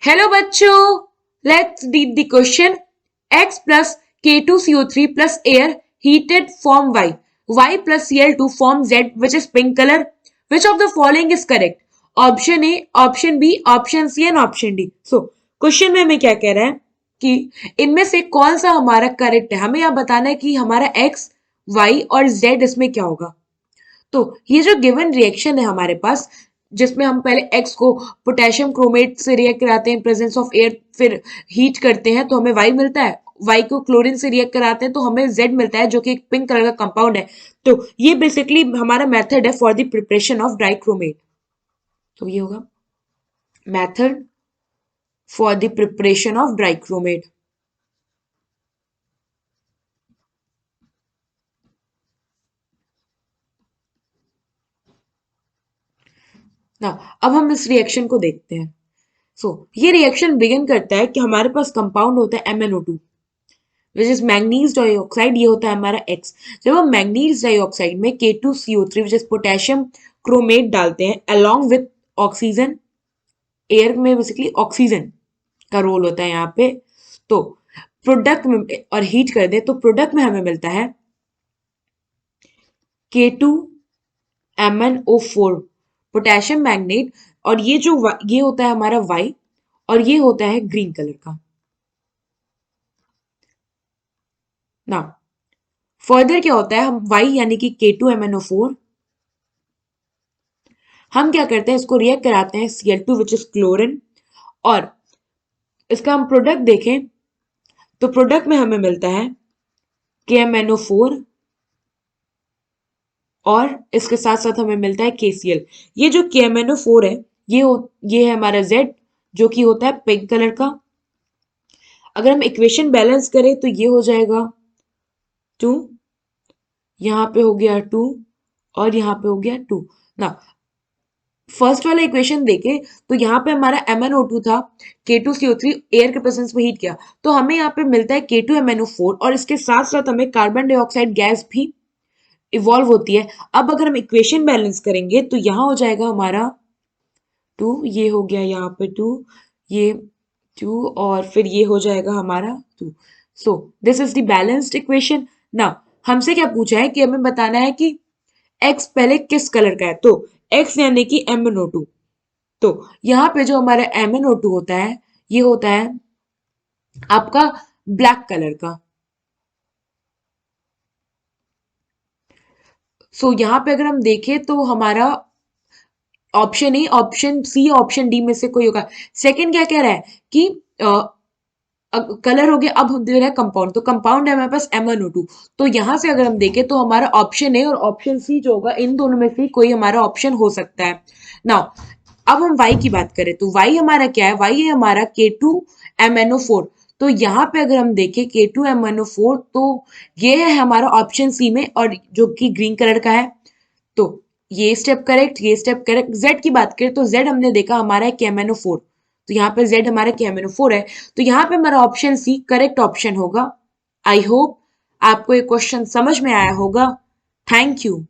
Hello बच्चों, let's read the question. X plus K2CO3 plus air heated form Y. Y plus Cl2 form Z, which is pink color. Which of the following is correct? Option A, option B, option C and option D. So question में हमें क्या कह रहा है कि इनमें से कौन सा हमारा करेक्ट है. हमें यह बताना है कि हमारा X, Y और Z इसमें क्या होगा. तो ये जो गिवन रिएक्शन है हमारे पास, जिसमें हम पहले एक्स को पोटेशियम क्रोमेट से रिएक्ट कराते हैं प्रेजेंस ऑफ एयर, फिर हीट करते हैं तो हमें वाई मिलता है. वाई को क्लोरीन से रिएक्ट कराते हैं तो हमें जेड मिलता है, जो कि एक पिंक कलर का कंपाउंड है. तो ये बेसिकली हमारा मेथड है for the preparation of dichromate. तो ये होगा method for the preparation of dichromate. ना अब हम इस रिएक्शन को देखते हैं. ये रिएक्शन बिगिन करता है कि हमारे पास कंपाउंड होता है MnO2, which is manganese dioxide. ये होता है हमारा X. जब हम मैग्नीज डाइऑक्साइड में K2CO3 which is potassium chromate डालते हैं अलोंग विथ ऑक्सीजन, एयर में बेसिकली ऑक्सीजन का रोल होता है यहाँ पे, तो प्रोडक्ट में और हीट कर दे तो प्रोडक्ट में हमें मिलता है K2MnO4 पोटेशियम मैग्नेट. और ये होता है हमारा Y और ये होता है ग्रीन कलर का. ना फर्दर क्या होता है, हम Y यानी कि K2MnO4 हम क्या करते हैं, इसको रिएक्ट कराते हैं Cl2 विच इज क्लोरीन. और इसका हम प्रोडक्ट देखें तो प्रोडक्ट में हमें मिलता है KMnO4 और इसके साथ साथ हमें मिलता है KCl. ये जो KMnO4 है ये है हमारा Z, जो कि होता है पिंक कलर का. अगर हम इक्वेशन बैलेंस करें तो ये हो जाएगा 2, यहाँ पे हो गया 2 और यहाँ पे हो गया 2. ना फर्स्ट वाला इक्वेशन देखें तो यहाँ पे हमारा MnO2 था, K2CO3 एयर के प्रेजेंस में हीट किया तो हमें यहाँ पे मिलता है K2MnO4 और इसके साथ साथ हमें कार्बन डाइऑक्साइड गैस भी इवॉल्व होती है. अब अगर हम इक्वेशन बैलेंस करेंगे तो यहाँ हो जाएगा हमारा 2, ये हो गया यहाँ पे 2, ये 2 और फिर ये हो जाएगा हमारा 2. So this is the balanced equation. ना हमसे क्या पूछा है कि हमें बताना है कि X पहले किस कलर का है. तो X यानी कि MnO2. तो यहाँ पे जो हमारा MnO2 होता है ये होता है आपका ब्लैक कलर का. यहाँ पे अगर हम देखें तो हमारा option A, option C, option D में से कोई होगा. सेकंड क्या कह रहा है कि कलर हो गया. अब हम दे रहे हैं कंपाउंड, तो कंपाउंड है हमारे पास MnO2. तो यहां से अगर हम देखें तो हमारा ऑप्शन ए और ऑप्शन सी जो होगा इन दोनों में से कोई हमारा ऑप्शन हो सकता है. नाउ अब हम Y की बात करें तो Y हमारा क्या है, Y है हमारा K2MnO4. तो यहाँ पे अगर हम देखें K2MnO4 तो ये है हमारा ऑप्शन सी में और जो कि ग्रीन कलर का है. तो ये स्टेप करेक्ट, ये स्टेप करेक्ट. Z की बात करें तो Z हमने देखा हमारा है KMnO4. तो यहाँ पे Z हमारा KMnO4 है. तो यहाँ पे हमारा ऑप्शन सी करेक्ट ऑप्शन होगा. आई होप आपको ये क्वेश्चन समझ में आया होगा. Thank you.